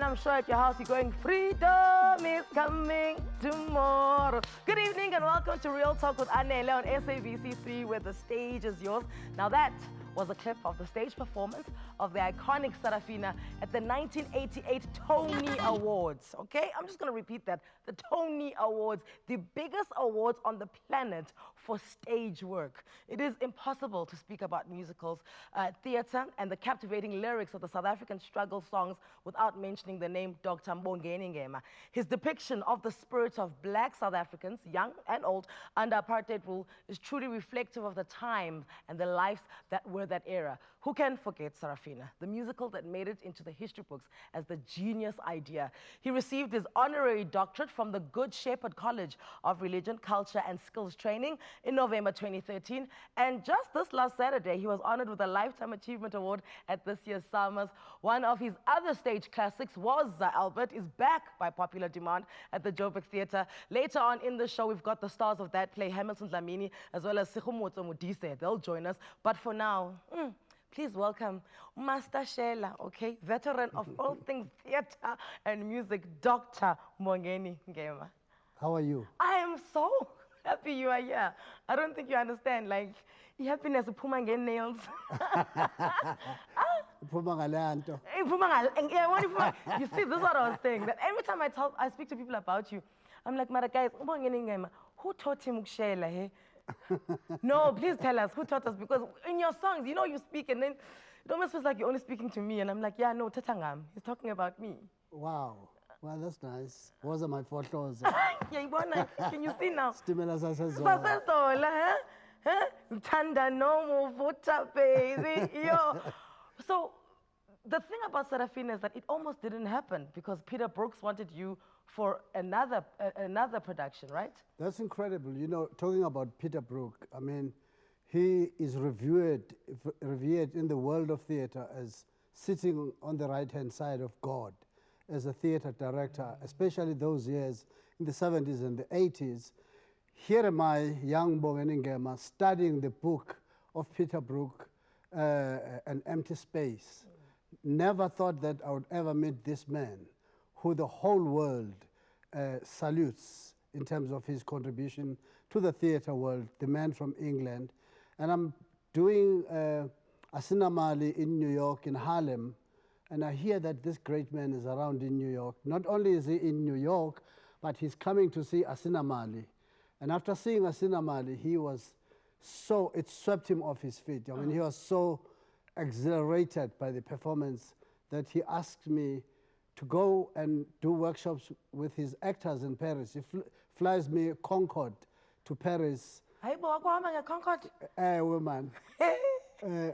I'm sure at your house you're going, freedom is coming tomorrow. Good evening and welcome to Real Talk with Anele on SABC3, where the stage is yours. Now that was a clip of the stage performance of the iconic Sarafina at the 1988 Tony Awards, okay? I'm just gonna repeat that. The Tony Awards, the biggest awards on the planet for stage work. It is impossible to speak about musicals, theater, and the captivating lyrics of the South African struggle songs without mentioning the name Dr. Mbongeni Ngema. His depiction of the spirit of black South Africans, young and old, under apartheid rule is truly reflective of the time and the lives that were that era. Who can forget Sarafina, the musical that made it into the history books as the genius idea? He received his honorary doctorate from the Good Shepherd College of Religion, Culture and Skills Training in November 2013. And just this last Saturday, he was honored with a Lifetime Achievement Award at this year's Summers. One of his other stage classics, Wozze Albert, is back by popular demand at the Joburg Theatre. Later on in the show, we've got the stars of that play, Dlamini, as well as Segomotso, Modise. They'll join us. But for now, please welcome Master Shela, okay? Veteran of all things theater and music, Dr. Mbongeni Ngema. How are you? I am so happy you are here. I don't think you understand, like, happiness is nails. You see, this is what I was saying, that every time I speak to people about you, I'm like, Mara guys, Mbongeni Ngema, who taught him Shela, hey? No, please tell us who taught us, because in your songs, you know, you speak and then it almost feels like you're only speaking to me, and I'm like, yeah, no, Tatangam, he's talking about me. Wow, well, that's nice. Those are my photos. Can you see now? Stimela Sasazola, huh? Tanda no muvuta, baby. Yo. So the thing about Sarafina is that it almost didn't happen because Peter Brooks wanted you for another production, right? That's incredible. You know, talking about Peter Brook, I mean, he is revered in the world of theater as sitting on the right-hand side of God as a theater director, especially those years in the 70s and the 80s. Here am I, young Mbongeni Ngema, studying the book of Peter Brook, An Empty Space. Never thought that I would ever meet this man who the whole world salutes in terms of his contribution to the theater world, the man from England. And I'm doing Asinamali in New York, in Harlem, and I hear that this great man is around in New York. Not only is he in New York, but he's coming to see Asinamali. And after seeing Asinamali, he was so, it swept him off his feet. I mean, he was so exhilarated by the performance that he asked me to go and do workshops with his actors in Paris. He flies me Concorde to Paris. Concorde? Woman.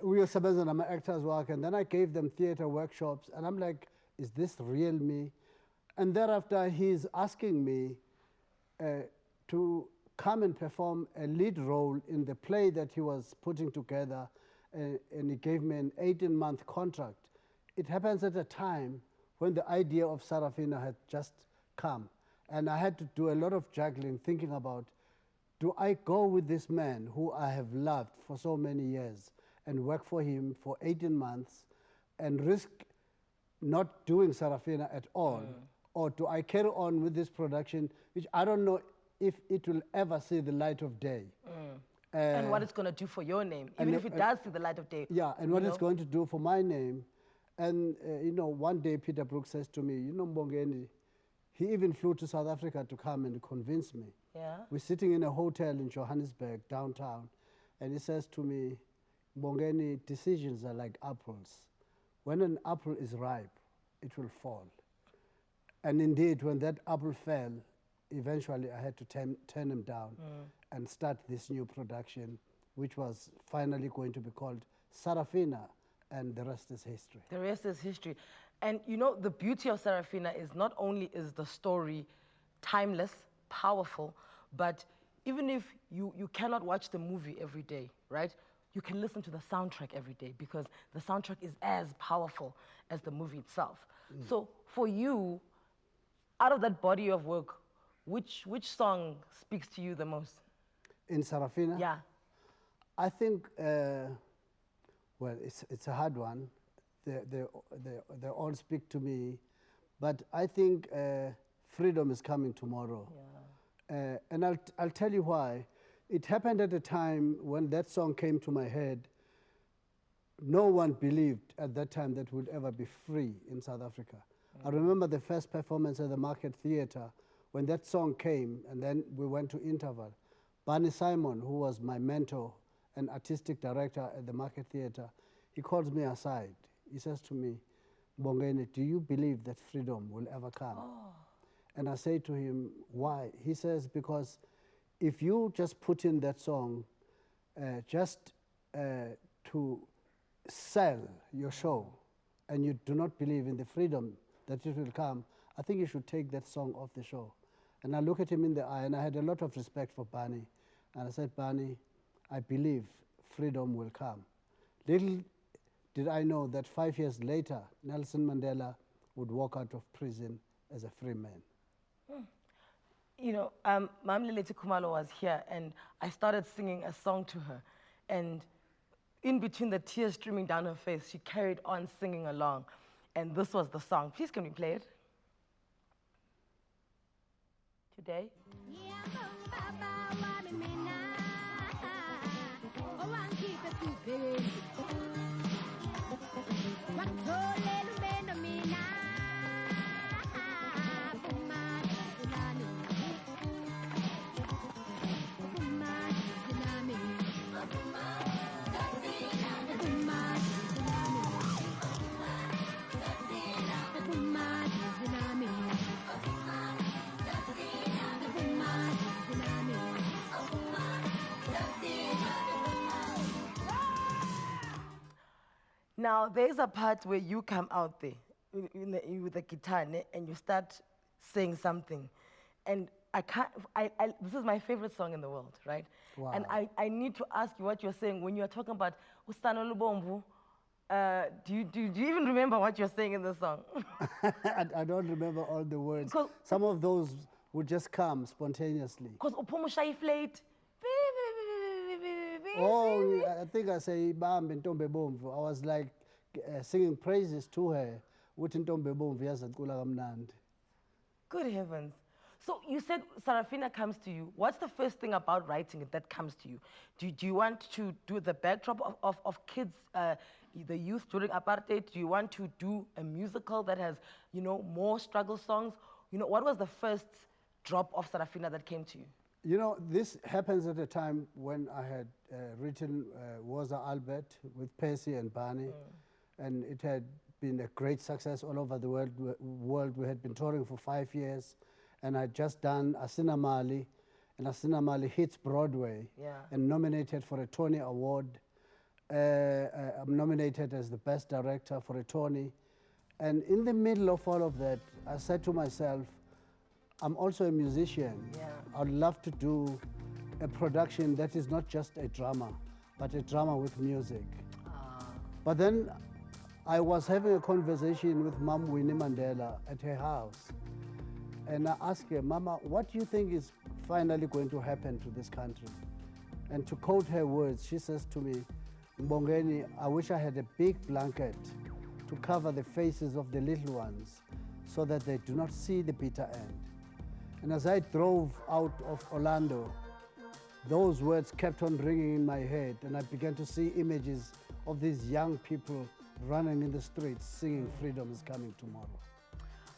We were sebenza my actors work, and then I gave them theater workshops, and I'm like, is this real me? And thereafter, he's asking me to come and perform a lead role in the play that he was putting together, and he gave me an 18-month contract. It happens at a time when the idea of Sarafina had just come, and I had to do a lot of juggling, thinking about, do I go with this man who I have loved for so many years and work for him for 18 months and risk not doing Sarafina at all? Or do I carry on with this production, which I don't know if it will ever see the light of day? And what it's going to do for your name, even if it does see the light of day. Yeah, and what it's going to do for my name. And, you know, one day Peter Brooks says to me, you know, Mbongeni, he even flew to South Africa to come and convince me. Yeah. We're sitting in a hotel in Johannesburg, downtown, and he says to me, Mbongeni, decisions are like apples. When an apple is ripe, it will fall. And indeed, when that apple fell, eventually I had to turn him down and start this new production, which was finally going to be called Sarafina, and the rest is history. The rest is history. And you know, the beauty of Sarafina is not only is the story timeless, powerful, but even if you cannot watch the movie every day, right? You can listen to the soundtrack every day because the soundtrack is as powerful as the movie itself. So for you, Out of that body of work, which song speaks to you the most? In Sarafina? Yeah. I think, well, it's a hard one. They all speak to me. But I think freedom is coming tomorrow. Yeah. And I'll tell you why. It happened at a time when that song came to my head. No one believed at that time that we'd ever be free in South Africa. I remember the first performance at the Market Theatre when that song came, and then we went to interval. Barney Simon, who was my mentor and artistic director at the Market Theatre, he calls me aside. He says to me, Mbongeni, do you believe that freedom will ever come? Oh. And I say to him, why? He says, because if you just put in that song to sell your show, and you do not believe in the freedom that it will come, I think you should take that song off the show. And I look at him in the eye, and I had a lot of respect for Barney. And I said, Barney, I believe freedom will come. Little did I know that 5 years later, Nelson Mandela would walk out of prison as a free man. You know, Mamlele Kumalo was here, and I started singing a song to her. And in between the tears streaming down her face, she carried on singing along. And this was the song. Please, can we play it? Today? Now, there's a part where you come out there with the guitar and you start saying something. And this is my favorite song in the world, right? Wow. And I need to ask you what you're saying when you're talking about Usano Lubomvu. Do you even remember what you're saying in the song? I don't remember all the words. Some of those would just come spontaneously. Because Upomusha Flate. Oh, I think I say Bam and Tombe Bomvu. I was like singing praises to her. Good heavens. So you said Sarafina comes to you. What's the first thing about writing it that comes to you? Do you want to do the backdrop of kids, the youth during apartheid? Do you want to do a musical that has, you know, more struggle songs? You know, what was the first drop of Sarafina that came to you? You know, this happens at a time when I had written Wozze Albert with Percy and Barney, and it had been a great success all over the world. We had been touring for 5 years, and I'd just done Asina Mali, and Asina Mali hits Broadway, and nominated for a Tony Award. I'm nominated as the best director for a Tony. And in the middle of all of that, I said to myself, I'm also a musician. I'd love to do a production that is not just a drama, but a drama with music. But then I was having a conversation with Mom Winnie Mandela at her house. And I asked her, Mama, what do you think is finally going to happen to this country? And to quote her words, she says to me, Mbongeni, I wish I had a big blanket to cover the faces of the little ones so that they do not see the bitter end. And as I drove out of Orlando, those words kept on ringing in my head, and I began to see images of these young people running in the streets singing "Freedom is Coming Tomorrow."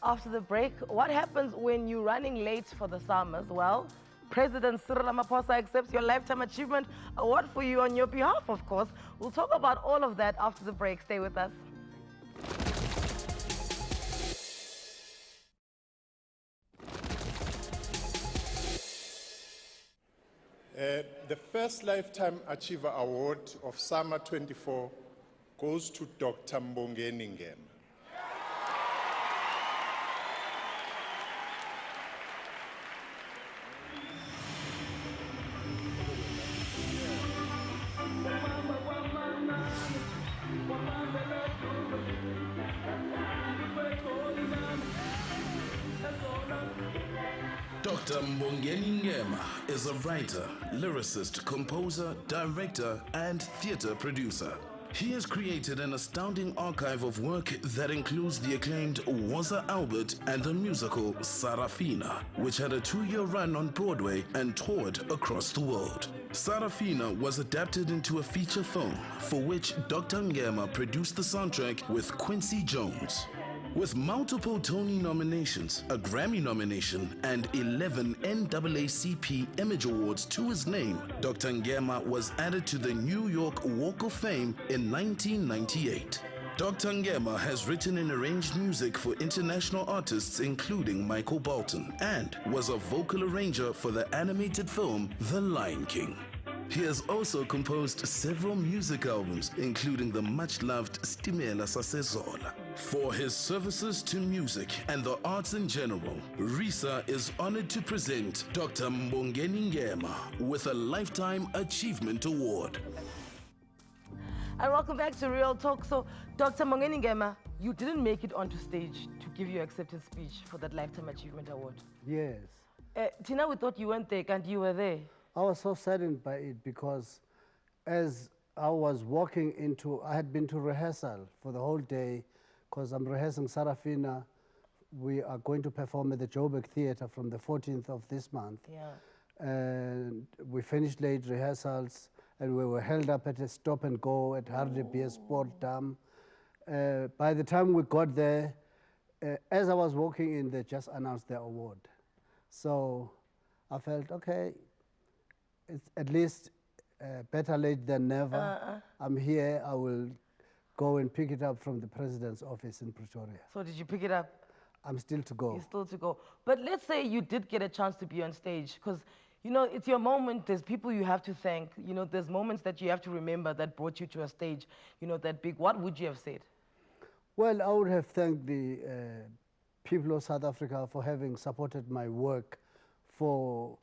After the break, what happens when you're running late for the summers? Well, President Cyril Ramaphosa accepts your Lifetime Achievement Award for you on your behalf, of course. We'll talk about all of that after the break. Stay with us. The first Lifetime Achiever Award of Summer 24 goes to Dr. Mbongeni Ngema. Dr. Mbongeni Ngema is a writer, lyricist, composer, director, and theater producer. He has created an astounding archive of work that includes the acclaimed Wozze Albert and the musical Sarafina, which had a 2-year run on Broadway and toured across the world. Sarafina was adapted into a feature film for which Dr. Ngema produced the soundtrack with Quincy Jones. With multiple Tony nominations, a Grammy nomination, and 11 NAACP Image Awards to his name, Dr. Ngema was added to the New York Walk of Fame in 1998. Dr. Ngema has written and arranged music for international artists including Michael Bolton and was a vocal arranger for the animated film The Lion King. He has also composed several music albums, including the much-loved Stimela Sasezola. For his services to music and the arts in general, RISA is honored to present Dr. Mbongeni Ngema with a Lifetime Achievement Award. And welcome back to Real Talk. So, Dr. Mbongeni Ngema, you didn't make it onto stage to give your acceptance speech for that Lifetime Achievement Award. Yes. Tina, we thought you weren't there, and you were there. I was so saddened by it because as I was walking into, I had been to rehearsal for the whole day because I'm rehearsing Sarafina. We are going to perform at the Joburg Theatre from the 14th of this month. Yeah. And we finished late rehearsals and we were held up at a stop and go at Hardebeer Sport Dam. By the time we got there, as I was walking in, they just announced the award. So I felt, okay, it's at least better late than never. I'm here, I will go and pick it up from the president's office in Pretoria. So did you pick it up? I'm still to go. You're still to go. But let's say you did get a chance to be on stage, because, you know, it's your moment. There's people you have to thank. You know, there's moments that you have to remember that brought you to a stage, you know, that big. What would you have said? Well, I would have thanked the people of South Africa for having supported my work for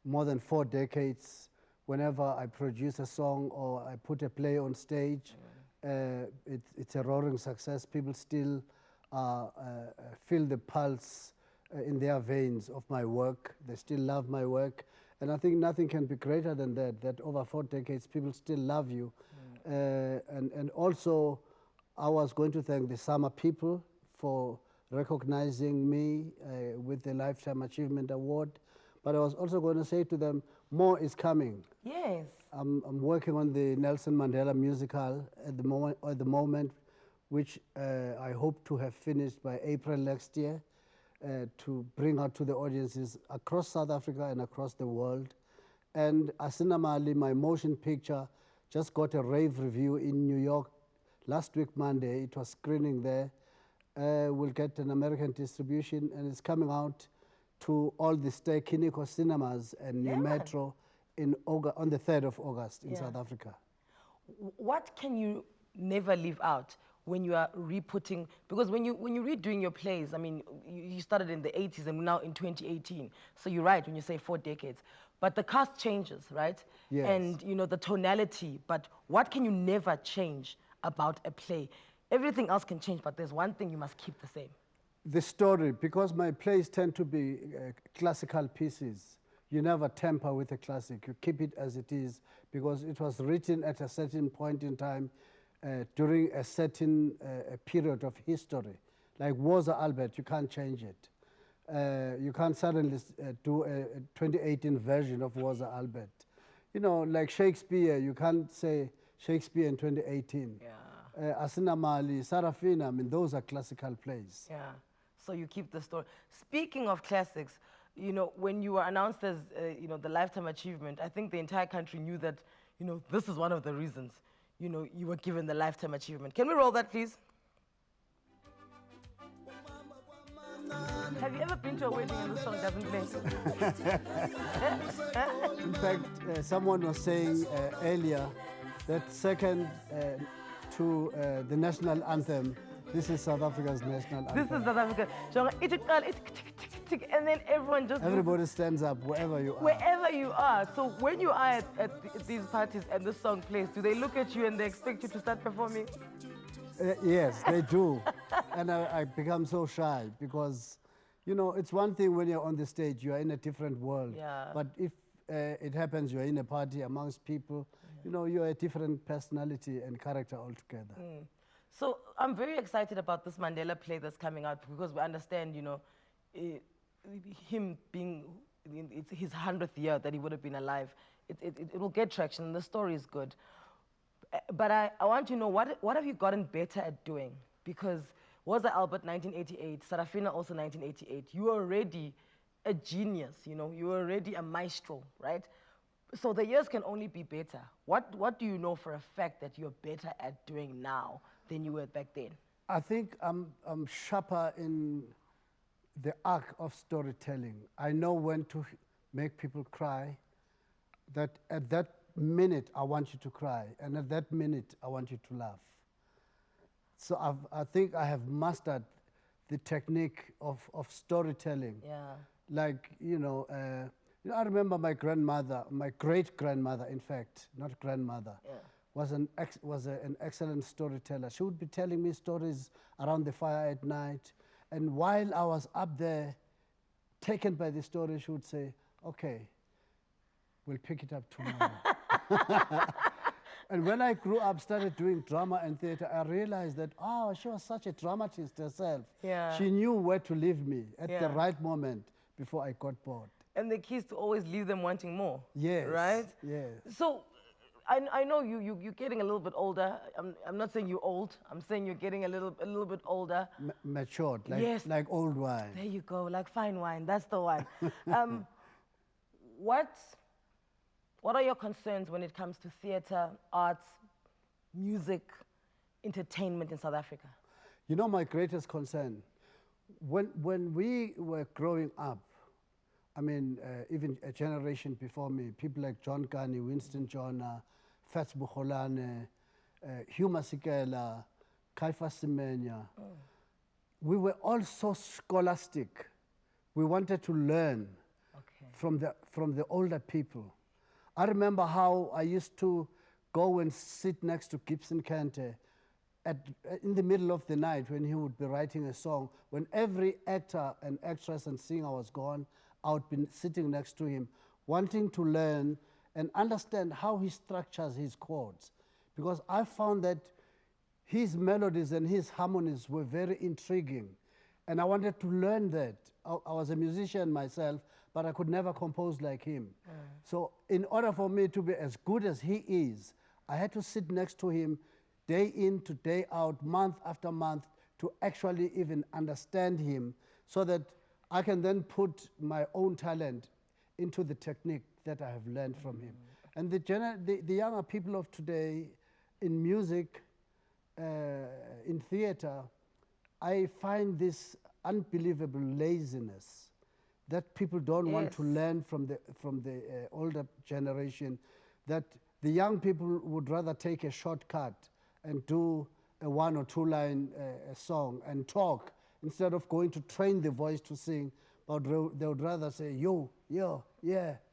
more than 4 decades. Whenever I produce a song or I put a play on stage, it's a roaring success. People still feel the pulse in their veins of my work. They still love my work. And I think nothing can be greater than that over 4 decades, people still love you. And also, I was going to thank the Sama people for recognizing me with the Lifetime Achievement Award. But I was also going to say to them, more is coming. Yes. I'm working on the Nelson Mandela musical at the moment, which I hope to have finished by April next year to bring out to the audiences across South Africa and across the world. And Asinamali, my motion picture, just got a rave review in New York last week, Monday. It was screening there. We'll get an American distribution, and it's coming out to all the Kiniko cinemas and New Metro on the 3rd of August in South Africa. What can you never leave out when you are re-putting, because when you're redoing your plays, I mean, you started in the 80s and now in 2018, so you're right when you say 4 decades, but the cast changes, right? Yes. And, you know, the tonality, but what can you never change about a play? Everything else can change, but there's one thing you must keep the same. The story, because my plays tend to be classical pieces. You never tamper with a classic. You keep it as it is because it was written at a certain point in time during a certain period of history. Like Wozze Albert, you can't change it. You can't suddenly do a 2018 version of Wozze Albert. You know, like Shakespeare, you can't say Shakespeare in 2018. Yeah. Asinamali, Sarafina, I mean, those are classical plays. Yeah. So you keep the story. Speaking of classics, you know, when you were announced as, you know, the Lifetime Achievement, I think the entire country knew that, you know, this is one of the reasons, you know, you were given the Lifetime Achievement. Can we roll that, please? Have you ever been to a wedding and this song doesn't play? In fact, someone was saying earlier that second to the national anthem, this is South Africa's national anthem. This is South Africa. And then everyone just... Everybody stands up wherever you are. Wherever you are. So when you are at these parties and this song plays, do they look at you and they expect you to start performing? Yes, they do. And I become so shy because, You know, it's one thing when you're on the stage, you are in a different world. Yeah. But if it happens, you're in a party amongst people, you know, you're a different personality and character altogether. So I'm very excited about this Mandela play that's coming out because we understand, you know, him being, it's his 100th year that he would have been alive. It will get traction. The story is good. But I want to know, what have you gotten better at doing? Because Wozze Albert 1988, Sarafina also 1988. You were already a genius, you know, you were already a maestro, right? So the years can only be better. What do you know for a fact that you're better at doing now than you were back then? I think I'm sharper in the arc of storytelling. I know when to make people cry, that at that minute I want you to cry, and at that minute I want you to laugh. So I think I have mastered the technique of storytelling. Yeah. Like, you know, I remember my grandmother, my great-grandmother, in fact, not grandmother, was an excellent storyteller. She would be telling me stories around the fire at night, and while I was up there, taken by the story, she would say, okay, we'll pick it up tomorrow. And when I grew up, started doing drama and theater, I realized that, oh, she was such a dramatist herself. Yeah. She knew where to leave me at the Yeah. right moment before I got bored. And the key is to always leave them wanting more. Yes. Right? Yes. So I know you're getting a little bit older. I'm not saying you're old. I'm saying you're getting a little bit older. Matured, like, Yes. like old wine. There you go, like fine wine. That's the one. What are your concerns when it comes to theater, arts, music, entertainment in South Africa? You know, my greatest concern, when we were growing up, I mean, even a generation before me, people like John Kani, Winston Jona, Fats Bukholane, Hugh Masekela, Kaifa Semenya, we were all so scholastic. We wanted to learn from the older people. I remember how I used to go and sit next to Gibson Kante in the middle of the night when he would be writing a song. When every actor and actress and singer was gone, I would be sitting next to him, wanting to learn and understand how he structures his chords. Because I found that his melodies and his harmonies were very intriguing. And I wanted to learn that. I was a musician myself, but I could never compose like him. So in order for me to be as good as he is, I had to sit next to him day in to day out, month after month, to actually even understand him so that I can then put my own talent into the technique that I have learned from him. And the younger people of today in music, in theater, I find this unbelievable laziness that people don't want to learn from the older generation, that the young people would rather take a shortcut and do a 1 or 2 line song and talk instead of going to train the voice to sing, but they would rather say, yo, yeah.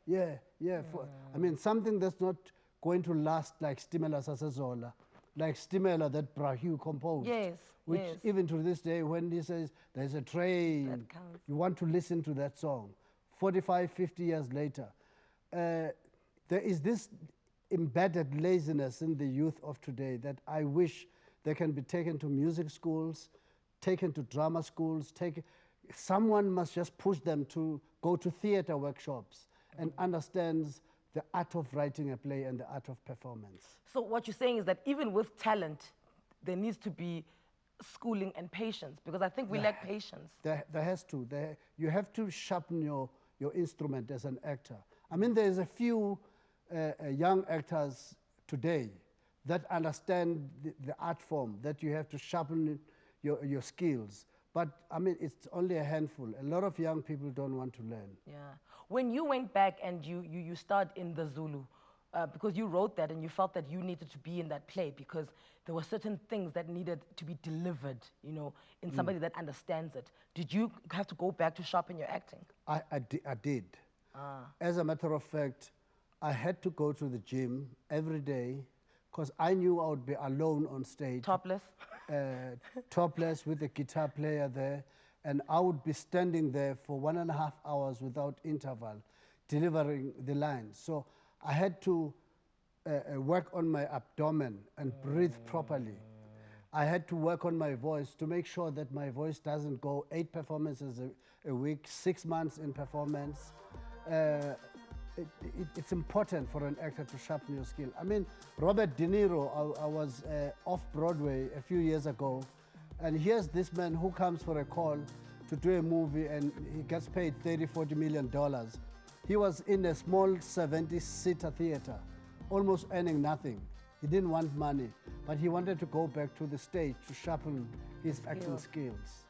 I mean, something that's not going to last like Stimela Sasazola, like Stimela that Brahu composed. Yes, Which yes. even to this day, when he says, there's a train, That counts. you want to listen to that song. 45, 50 years later, there is this embedded laziness in the youth of today that I wish they can be taken to music schools, taken to drama schools, someone must just push them to go to theater workshops and understands the art of writing a play and the art of performance. So what you're saying is that even with talent, there needs to be schooling and patience, because I think we lack patience. There has to. You have to sharpen your instrument as an actor. I mean, there's a few young actors today that understand the art form, that you have to sharpen your skills. But I mean, it's only a handful. A lot of young people don't want to learn. Yeah. When you went back and you starred in the Zulu, because you wrote that and you felt that you needed to be in that play because there were certain things that needed to be delivered, you know, in somebody that understands it. Did you have to go back to sharpen your acting? I did. As a matter of fact, I had to go to the gym every day because I knew I would be alone on stage. Topless? Topless with a guitar player there. And I would be standing there for 1.5 hours without interval, delivering the lines. So I had to work on my abdomen and breathe properly. I had to work on my voice to make sure that my voice doesn't go 8 performances a week, 6 months in performance. It's important for an actor to sharpen your skill. I mean, Robert De Niro, I was off Broadway a few years ago, and here's this man who comes for a call to do a movie and he gets paid $30–40 million. He was in a small 70-seater theater, almost earning nothing. He didn't want money, but he wanted to go back to the stage to sharpen his acting skills.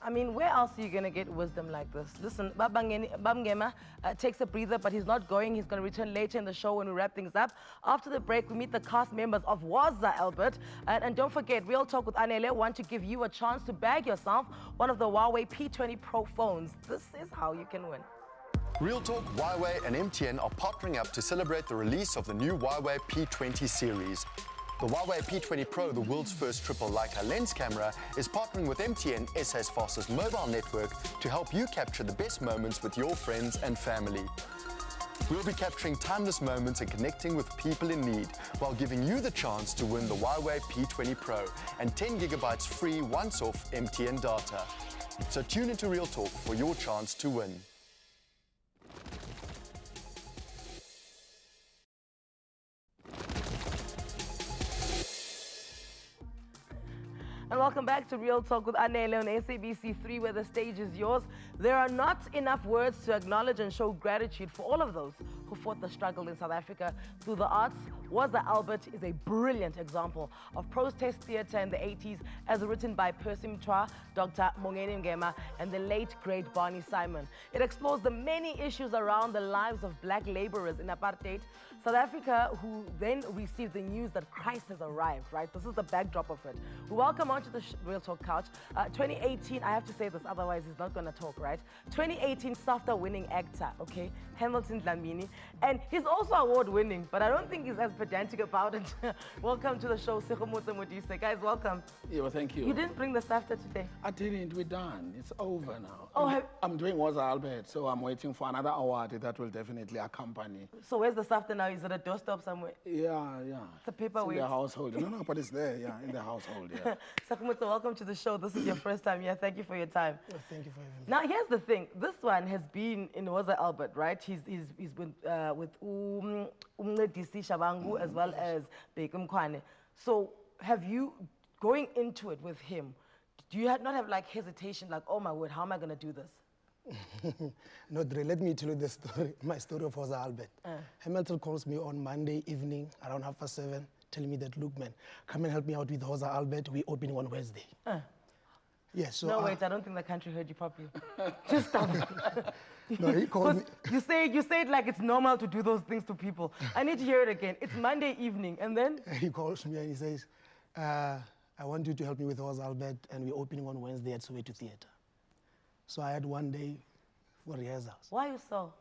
I mean, where else are you going to get wisdom like this? Listen, Ngema takes a breather, but he's not going. He's going to return later in the show when we wrap things up. After the break, we meet the cast members of Wozze, Albert. And don't forget, Real Talk with Anele want to give you a chance to bag yourself one of the Huawei P20 Pro phones. This is how you can win. Real Talk, Huawei and MTN are partnering up to celebrate the release of the new Huawei P20 series. The Huawei P20 Pro, the world's first triple Leica lens camera, is partnering with MTN, SA's fastest mobile network, to help you capture the best moments with your friends and family. We'll be capturing timeless moments and connecting with people in need while giving you the chance to win the Huawei P20 Pro and 10 gigabytes free once-off MTN data. So tune into Real Talk for your chance to win. And welcome back to Real Talk with Anele on SABC3, where the stage is yours. There are not enough words to acknowledge and show gratitude for all of those who fought the struggle in South Africa through the arts. Wozze Albert is a brilliant example of protest theatre in the 80s, as written by Percy Mtwa, Dr. Mbongeni Ngema, and the late, great Barney Simon. It explores the many issues around the lives of black laborers in apartheid South Africa, who then received the news that Christ has arrived, right? This is the backdrop of it. We welcome onto the Real Talk couch. 2018, I have to say this, otherwise he's not going to talk, right? 2018 SAFTA winning actor, okay? Hamilton Dlamini. And he's also award winning, but I don't think he's as pedantic about it. Welcome to the show, Segomotso Modise. Guys, welcome. Yeah, well, thank you. You didn't bring the SAFTA today? I didn't. We're done. It's over now. Oh, I'm doing Wozze Albert, so I'm waiting for another award that will definitely accompany. So where's the SAFTA now? Is it a doorstop somewhere? Yeah. It's a paperweight. It's in the household. No, but it's there, yeah, in the household, yeah. Segomotso, welcome to the show. This is your first time here. Thank you for your time. Well, thank you for having me. Now, here's the thing. This one has been in Wozze Albert, right? He's been with Modise Shabangu as well as Mkwane. So have you, going into it with him, do you not have like hesitation, like, oh my word, how am I going to do this? No, Dre, let me tell you the story, my story of Wozze Albert. Hamilton calls me on Monday evening around 7:30, telling me that, look, man, come and help me out with Wozze Albert. We're opening on Wednesday. Yeah, so no, wait, I don't think the country heard you properly. Just stop it. No, he called me. You say it like it's normal to do those things to people. I need to hear it again. It's Monday evening, and then? He calls me and he says, I want you to help me with Wozze Albert, and we're opening on Wednesday at Soweto Theatre. So I had one day for rehearsals. Why you so?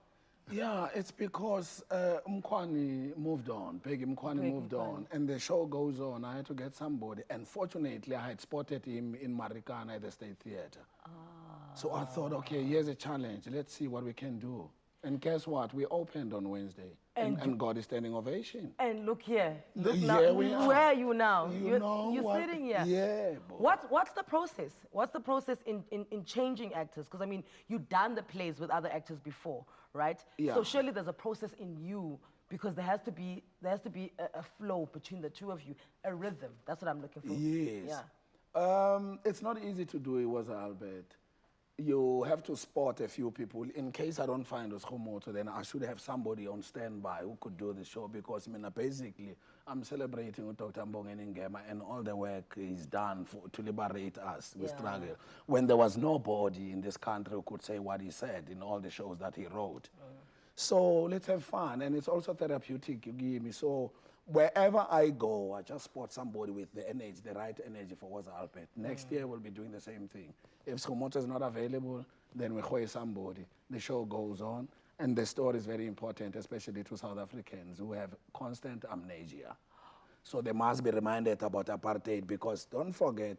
Yeah, it's because Mkwani moved on, Peggy Mkwani moved on, and the show goes on. I had to get somebody, and fortunately, I had spotted him in Marikana at the State Theatre. So I thought, okay, here's a challenge. Let's see what we can do. And guess what? We opened on Wednesday, and got a standing ovation. And look here. Look Here now, we are. where are you now? You're sitting here. Yeah. Boy. What's the process? What's the process in changing actors? Because I mean, you've done the plays with other actors before, right? Yeah. So surely there's a process in you, because there has to be a flow between the two of you, a rhythm. That's what I'm looking for. Yes. Yeah. It's not easy to do it, Wozze Albert. You have to spot a few people. In case I don't find Segomotso, then I should have somebody on standby who could do the show, because I mean, basically, I'm celebrating with Dr. Mbongeni Ngema and all the work he's done to liberate us. We struggle. When there was nobody in this country who could say what he said in all the shows that he wrote. So let's have fun, and it's also therapeutic, you give me. So wherever I go, I just spot somebody with the energy, the right energy for Wozze Albert. Next year, we'll be doing the same thing. If Segomotso is not available, then we hire somebody. The show goes on, and the story is very important, especially to South Africans who have constant amnesia. So they must be reminded about apartheid, because don't forget,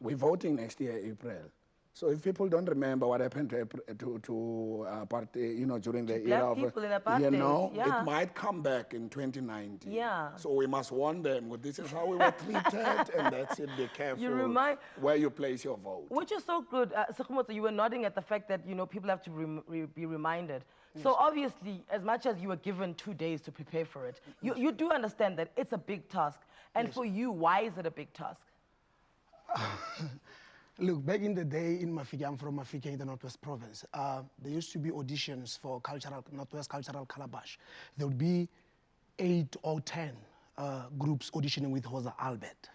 we're voting next year, April. So if people don't remember what happened to apartheid, you know, during the black era of, people in apartheid, you know, yeah. it might come back in 2019. Yeah. So we must warn them, well, this is how we were treated, and that's it, be careful where you place your vote. Which is so good. Segomotso, you were nodding at the fact that, you know, people have to be reminded. So obviously, as much as you were given 2 days to prepare for it, you do understand that it's a big task. And for you, why is it a big task? Look, back in the day in Mafike, I'm from Mafike in the Northwest Province, there used to be auditions for Northwest Cultural Calabash. There would be 8 or 10 groups auditioning with Wozze Albert.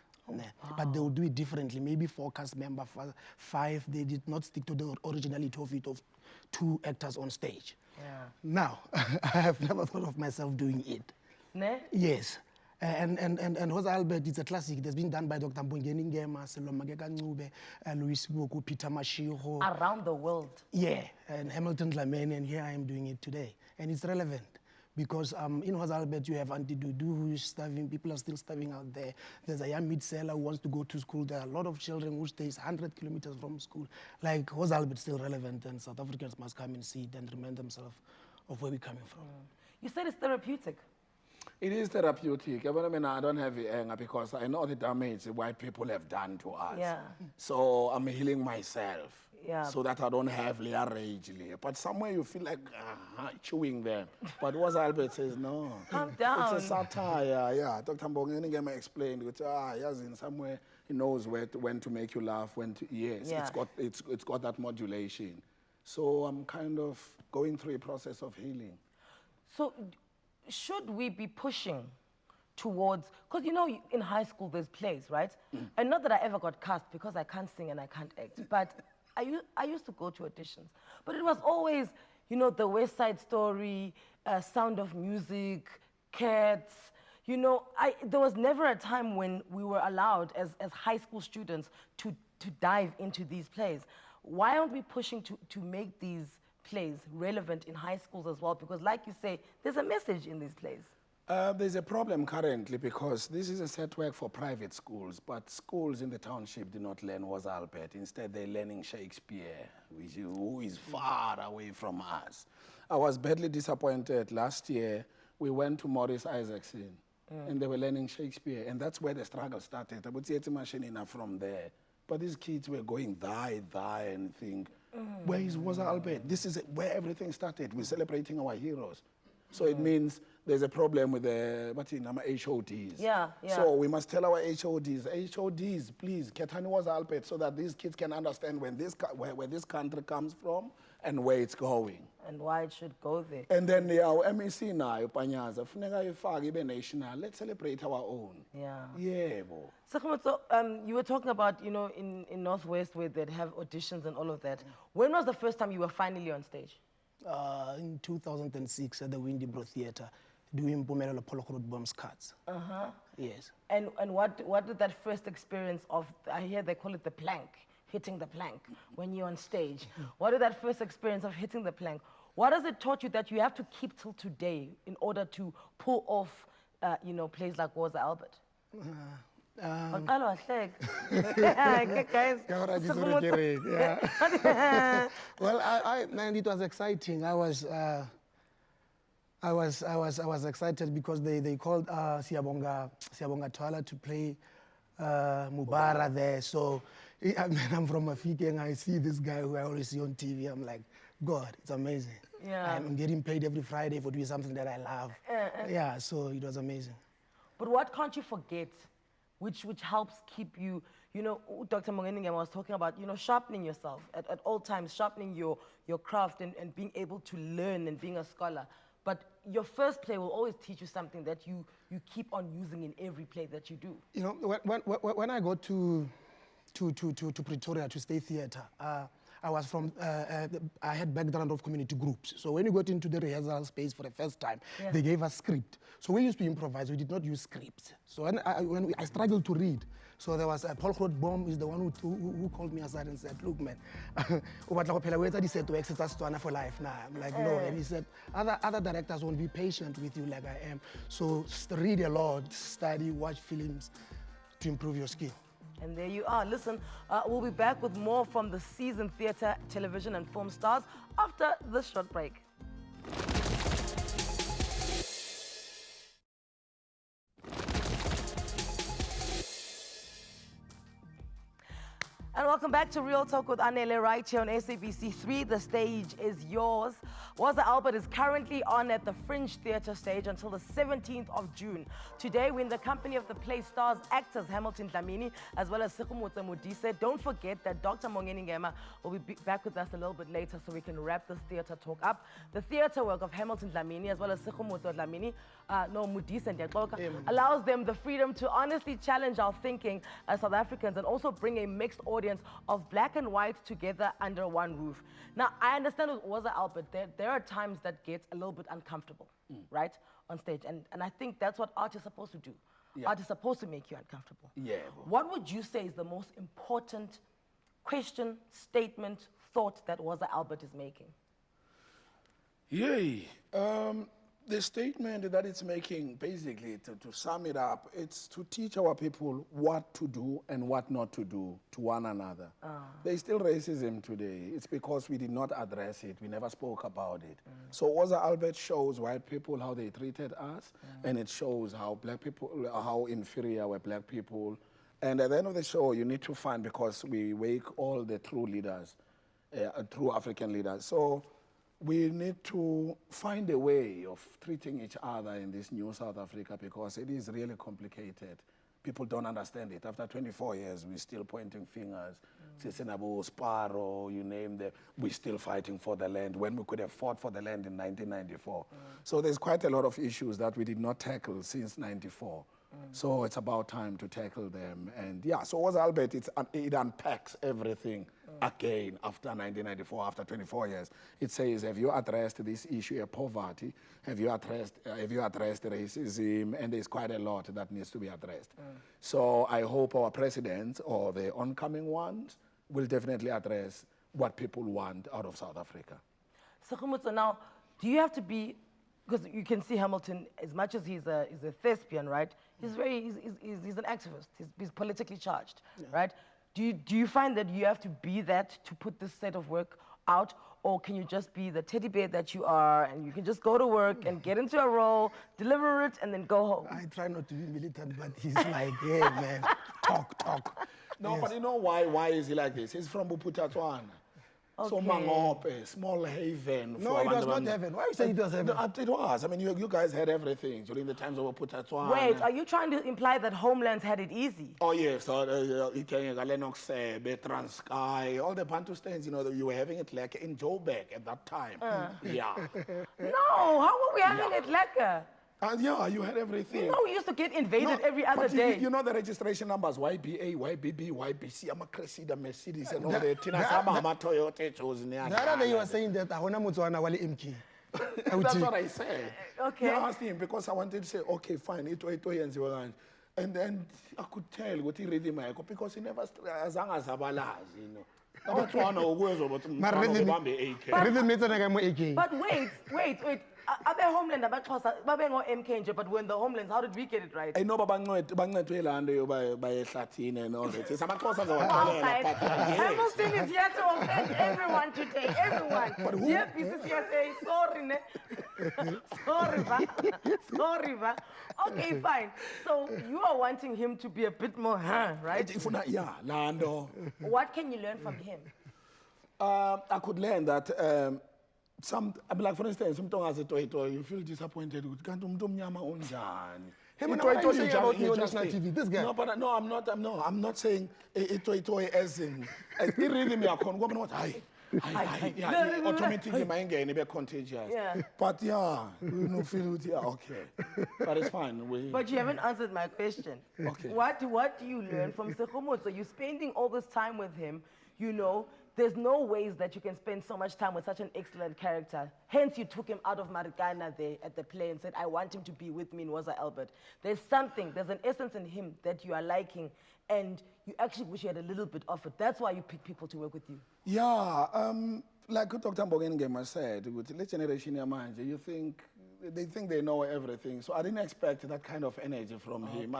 But they would do it differently. Maybe 4 cast members, 5, they did not stick to the originality of it, of 2 actors on stage. Yeah. Now, I have never thought of myself doing it. Ne? Yes. And Wozze Albert, it's a classic. It has been done by Dr. Mbongeni, Ngema, Louis Boku, Peter Mashiro. Around the world. Yeah, and Hamilton Dlamini, and here I am doing it today. And it's relevant because in Wozze Albert you have Auntie Dudu who is starving. People are still starving out there. There's a young mid-seller who wants to go to school. There are a lot of children who stays 100 kilometers from school. Like, Wozze Albert is still relevant, and South Africans must come and see it and remind themselves of where we're coming from. You said it's therapeutic. It is therapeutic. I mean, I don't have anger because I know the damage white people have done to us. Yeah. So I'm healing myself. Yeah. So that I don't have rage. But somewhere you feel like chewing them. But Wozze Albert says, no. Calm down. It's a satire, yeah. Dr. Mbongeni Ngema explained, yes, in somewhere he knows when to make you laugh, when to, yes, Yeah. it's got that modulation. So I'm kind of going through a process of healing. So should we be pushing towards, because you know in high school there's plays, right? And not that I ever got cast because I can't sing and I can't act, but I used to go to auditions. But it was always, you know, the West Side Story, Sound of Music, Cats. You know, there was never a time when we were allowed as high school students to dive into these plays. Why aren't we pushing to make these plays relevant in high schools as well? Because like you say, there's a message in these plays. There's a problem currently because this is a set work for private schools, but schools in the township do not learn Wozze Albert. Instead, they're learning Shakespeare, who is far away from us. I was badly disappointed. Last year, we went to Maurice Isaacson, and they were learning Shakespeare, and that's where the struggle started. I would say it's a machine enough from there. But these kids were going die, and think, where is Wozze Albert? This is where everything started. We're celebrating our heroes. So it means there's a problem with the HODs. Yeah. So we must tell our HODs, please, Ketani Wozze Albert, so that these kids can understand where this country comes from and where it's going. And why it should go there. And then our MEC now, Panyaza, funeka ifake ibe national. Let's celebrate our own. Yeah. Yeah, Segomotso, you were talking about, you know, in Northwest where they'd have auditions and all of that. When was the first time you were finally on stage? In 2006 at the Windybro Theatre, doing Mpumelelo Polokhood Bombs Cuts. Yes. And what did that first experience of, I hear they call it the plank, hitting the plank when you're on stage. What did that first experience of hitting the plank, what has it taught you that you have to keep till today in order to pull off, you know, plays like Wozze Albert? Well, man, it was exciting. I was excited because they called Siyabonga Twala to play Mubara there. So I'm from Mafike and I see this guy who I always see on TV. I'm like, God, it's amazing. Yeah. I'm getting paid every Friday for doing something that I love. Yeah, so it was amazing. But what can't you forget, which helps keep you, you know, Dr. Mbongeni was talking about, you know, sharpening yourself at all times, sharpening your craft and being able to learn and being a scholar. But your first play will always teach you something that you keep on using in every play that you do. You know, when I go to Pretoria to State Theatre, I was from, I had background of community groups. So when you got into the rehearsal space for the first time, they gave us script. So we used to improvise, we did not use scripts. So when I struggled to read, so there was Paul Grootboom is the one who called me aside and said, look man, he said to exercise for life now. I'm like, no, and he said, other directors won't be patient with you like I am. So read a lot, study, watch films to improve your skill. And there you are. Listen, we'll be back with more from the seasoned theatre, television and film stars after this short break. And welcome back to Real Talk with Anele right here on SABC3. The stage is yours. Wozze Albert is currently on at the Fringe Theatre stage until the 17th of June. Today, we're in the company of the play stars, actors Hamilton Dlamini, as well as Segomotso and Modise. Don't forget that Dr. Mbongeni Ngema will be back with us a little bit later so we can wrap this theatre talk up. The theatre work of Hamilton Dlamini, as well as Segomotso Dlamini, Modise and Diakoka, allows them the freedom to honestly challenge our thinking as South Africans and also bring a mixed audience of black and white together under one roof. Now, I understand with Wozze Albert, there are times that gets a little bit uncomfortable, right, on stage. And I think that's what art is supposed to do. Yeah. Art is supposed to make you uncomfortable. Yeah. What would you say is the most important question, statement, thought that Wozze Albert is making? Yay. The statement that it's making, basically, to sum it up, it's to teach our people what to do and what not to do to one another. There's still racism today. It's because we did not address it. We never spoke about it. So Wozze Albert shows white people how they treated us, and it shows how black people, how inferior were black people. And at the end of the show, you need to find, because we wake all the true leaders, true African leaders. So we need to find a way of treating each other in this new South Africa, because it is really complicated. People don't understand it. After 24 years, we're still pointing fingers. Senabo, Sparrow, you name them, we're still fighting for the land when we could have fought for the land in 1994. So there's quite a lot of issues that we did not tackle since 94. So it's about time to tackle them. And yeah, so Wozze Albert, it unpacks everything again after 1994, after 24 years. It says, have you addressed this issue of poverty? Have you addressed racism? And there's quite a lot that needs to be addressed. So I hope our presidents or the oncoming ones will definitely address what people want out of South Africa. Segomotso, now, do you have to be, because you can see Hamilton, as much as he's a thespian, right? He's an activist. He's politically charged, right? Do you find that you have to be that to put this set of work out, or can you just be the teddy bear that you are, and you can just go to work and get into a role, deliver it, and then go home? I try not to be militant, but he's like, yeah, man, talk. No, but you know why is he like this? He's from Buputatswana. Okay. So Mangope, small haven. No, it was not heaven. Why are you saying it was heaven? No, it was. I mean, you guys had everything during the times of Buputatswana. Wait, are you trying to imply that homelands had it easy? Oh, yes. Transkei, all the Bantustains, you know, you were having it like in Joburg at that time. Yeah. No, how were we having it lekker? Yeah, you had everything. You know, we used to get invaded every other day. You know the registration numbers, YBA, YBB, YBC, I'm a Cressida, Mercedes, and all the Tina Sama, Toyota, chose. The other day you were saying that I want to MK. That's what I said. Okay. I asked him because I wanted to say, okay, fine, and then I could tell what he read in my because he never, as long as you know. That's one of the words about But wait. Abe homeland abaXhosa babe ngo MK nje, but when the homelands, how did we get it right? I know bancetwe ilando by ehlathini and all that. SamaXhosa ngawaqalela. Hamilton is here to offend everyone today. Everyone. But who? Dear PCCSA, sorry ne. Sorry va. Okay, fine. So you are wanting him to be a bit more, right? Yeah, lando. What can you learn from him? I could learn that I mean, like for instance, you feel disappointed with Hey, man, what are you saying about me on national TV? This guy. No, but no, I'm not saying as in really me automatically my engine be contagious. Yeah. But yeah, we feel it, okay. But it's fine. But you haven't answered my question. Okay. What do you learn from Segomotso? You're spending all this time with him, you know. There's no ways that you can spend so much time with such an excellent character. Hence, you took him out of Marikana there at the play and said, I want him to be with me in Wozze Albert. There's an essence in him that you are liking, and you actually wish you had a little bit of it. That's why you pick people to work with you. Yeah, like Dr. Mbongeni Ngema said, with the generation, you think they think they know everything. So I didn't expect that kind of energy from him.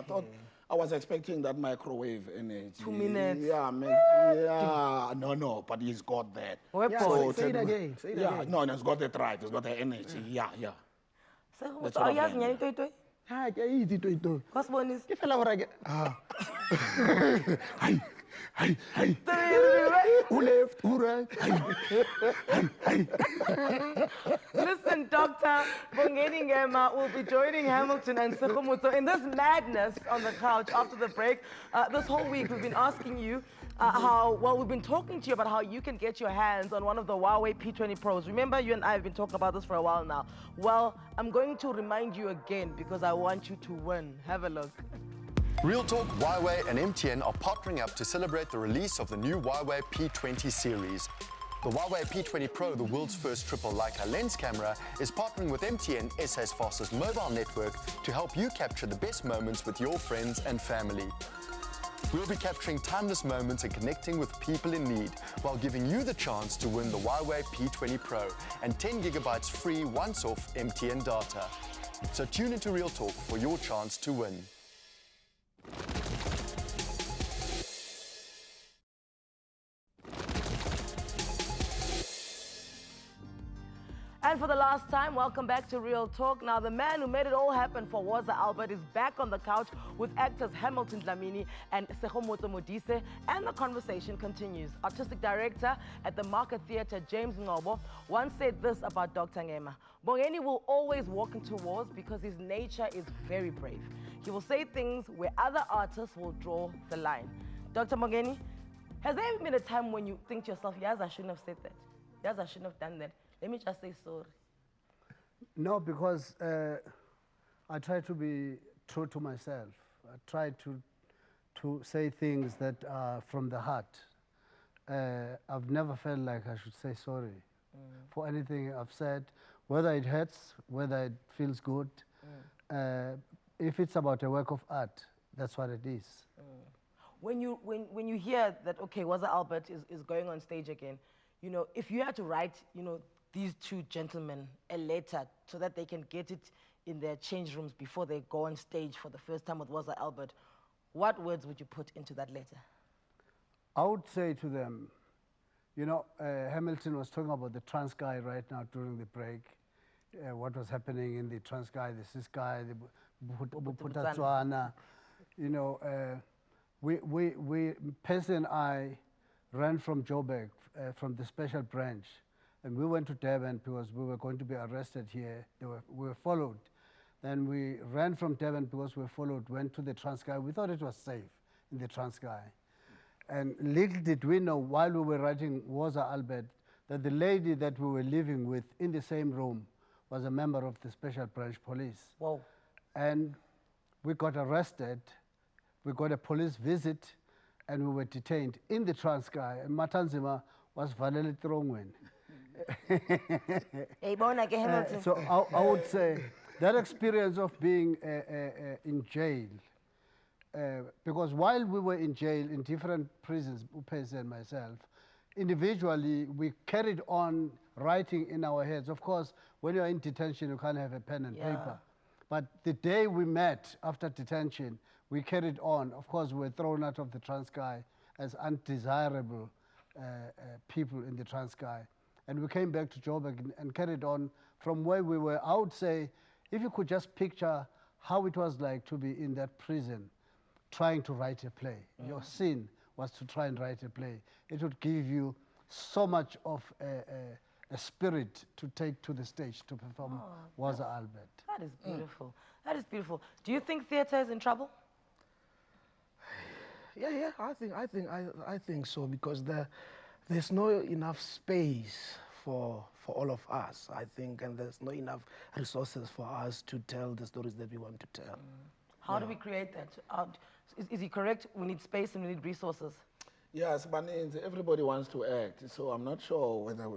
I was expecting that microwave energy. 2 minutes. Yeah, no, but he's got that. Yeah, say it again. Say it again. No, he's got the drive. He's got the energy. Yeah. Segomotso, ayazi nyani toy toy? Ha, ke itse toy toy. Kwasibonisa. Ke fela gore Hey. Who left? Who right? Listen, Dr. Mbongeni Ngema will be joining Hamilton and Segomotso in this madness on the couch after the break. This whole week we've been asking you we've been talking to you about how you can get your hands on one of the Huawei P20 Pros. Remember, you and I have been talking about this for a while now. Well, I'm going to remind you again because I want you to win. Have a look. Real Talk, Huawei and MTN are partnering up to celebrate the release of the new Huawei P20 series. The Huawei P20 Pro, the world's first triple Leica lens camera, is partnering with MTN, SA's fastest mobile network, to help you capture the best moments with your friends and family. We'll be capturing timeless moments and connecting with people in need while giving you the chance to win the Huawei P20 Pro and 10 gigabytes free once-off MTN data. So tune into Real Talk for your chance to win. And for the last time, welcome back to Real Talk. Now, the man who made it all happen for Wozze is back on the couch with actors Hamilton Dlamini and Segomotso Modise, and the conversation continues. Artistic director at the Market Theatre, James Ngobo, once said this about Dr. Ngema: Mbongeni will always walk into wars because his nature is very brave. He will say things where other artists will draw the line. Dr. Mbongeni, has there ever been a time when you think to yourself, yes, I shouldn't have said that, yes, I shouldn't have done that? Let me just say sorry. No, because I try to be true to myself. I try to say things that are from the heart. I've never felt like I should say sorry for anything I've said, whether it hurts, whether it feels good. If it's about a work of art, that's what it is. When you hear that, okay, Wozze is going on stage again, you know, if you had to write, you know, these two gentlemen a letter so that they can get it in their change rooms before they go on stage for the first time with Wozze, what words would you put into that letter? I would say to them, you know, Hamilton was talking about the Transkei right now during the break, what was happening in the Transkei, the Ciskei, the Buputatswana. You know, Percy and I ran from Joburg, from the special branch, and we went to Durban because we were going to be arrested here. We were followed. Then we ran from Durban because we were followed, went to the Transkei. We thought it was safe in the Transkei. And little did we know while we were writing Wozze, that the lady that we were living with in the same room was a member of the special branch police. Whoa. And we got arrested. We got a police visit, and we were detained in the Transkei. And Matanzima was valele Trongwen. So I would say that experience of being in jail, because while we were in jail in different prisons, Upese and myself, individually we carried on writing in our heads. Of course, when you're in detention, you can't have a pen and paper. But the day we met after detention, we carried on. Of course, we were thrown out of the Transkei as undesirable people in the Transkei. And we came back to Joburg and carried on from where we were. I would say, if you could just picture how it was like to be in that prison, trying to write a play. Your sin was to try and write a play. It would give you so much of a spirit to take to the stage to perform Wozze. That is beautiful. That is beautiful. Do you think theatre is in trouble? Yeah, I think so, because there's no enough space for all of us, I think, and there's not enough resources for us to tell the stories that we want to tell. How do we create that? Is he correct? We need space and we need resources. Yes, but everybody wants to act, so I'm not sure whether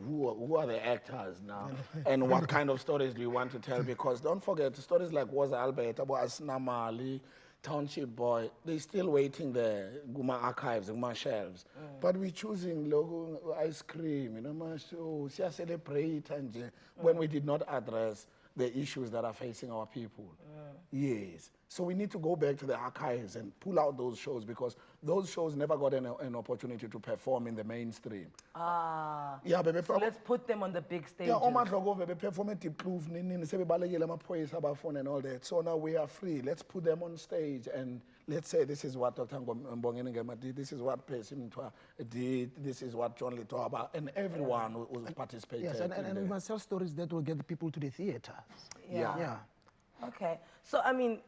who are the actors now and what kind of stories do you want to tell, because don't forget, stories like Wozze, about Asnamali, township boy, they're still waiting there, Guma archives, Guma shelves. But we're choosing logo ice cream, you know, so celebrate and when we did not address the issues that are facing our people. Yes. So we need to go back to the archives and pull out those shows because those shows never got an opportunity to perform in the mainstream. Yeah, baby. So let's put them on the big stage. Yeah, they perform it proof and all that. So now we are free. Let's put them on stage and let's say this is what Dr. Mbongeni Ngema did, this is what Pesim did, this is what John Litoaba, and everyone who participated. Yes, and we must tell stories that will get people to the theater. Yeah. Okay, so I mean,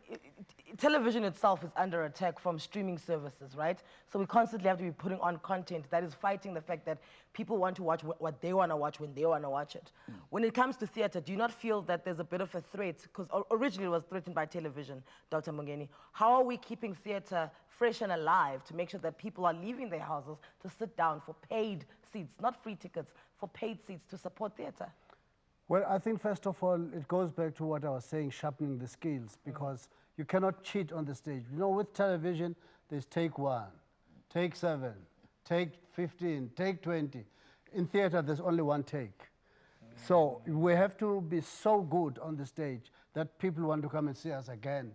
television itself is under attack from streaming services, right? So we constantly have to be putting on content that is fighting the fact that people want to watch what they want to watch when they want to watch it. When it comes to theater, do you not feel that there's a bit of a threat? Because originally it was threatened by television, Dr. Mbongeni. How are we keeping theater fresh and alive to make sure that people are leaving their houses to sit down for paid seats, not free tickets, for paid seats to support theater? Well, I think first of all, it goes back to what I was saying, sharpening the skills, because you cannot cheat on the stage. You know, with television, there's take 1, take 7, take 15, take 20. In theater, there's only one take. So we have to be so good on the stage that people want to come and see us again.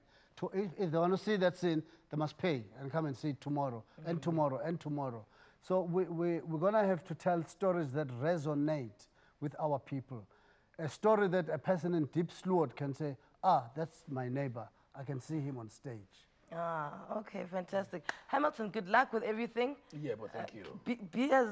If they want to see that scene, they must pay and come and see it tomorrow, and tomorrow, and tomorrow. So we're going to have to tell stories that resonate with our people. A story that a person in Deep Sloot can say, that's my neighbor. I can see him on stage. Okay, fantastic. Hamilton, good luck with everything. Yeah, but thank you. Be as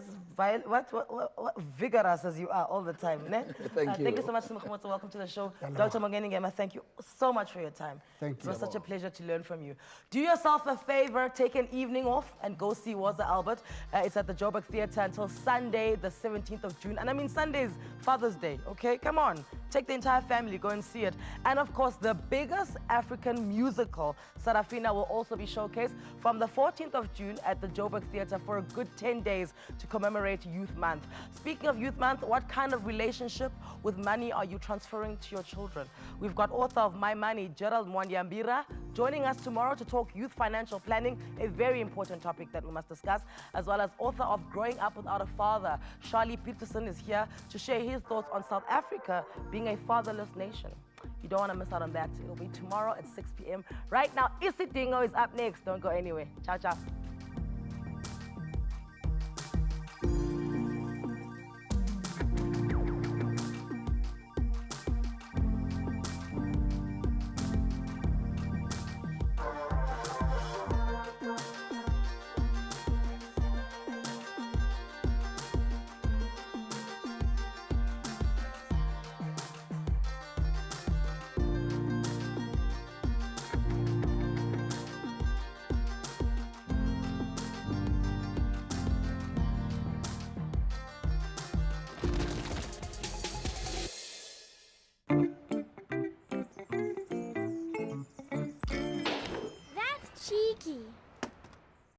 vigorous as you are all the time. Ne? Thank you. Thank you so much, Segomotso. Welcome to the show. Dr. Mbongeni Ngema, thank you so much for your time. Thank you. It was such a pleasure to learn from you. Do yourself a favor, take an evening off and go see Wozze Albert. It's at the Joburg Theatre until Sunday, the 17th of June. And I mean, Sunday is Father's Day, okay? Come on. Take the entire family, go and see it. And of course, the biggest African musical, Sarafina, will also be showcased from the 14th of June at the Joburg Theatre for a good 10 days to commemorate Youth Month. Speaking of Youth Month, what kind of relationship with money are you transferring to your children? We've got author of My Money, Gerald Mwanyambira, joining us tomorrow to talk youth financial planning, a very important topic that we must discuss, as well as author of Growing Up Without a Father, Charlie Peterson, is here to share his thoughts on South Africa being a fatherless nation. You don't want to miss out on that. It'll be tomorrow at 6 p.m. Right now, Isidingo is up next. Don't go anywhere. Ciao, ciao. Cheeky.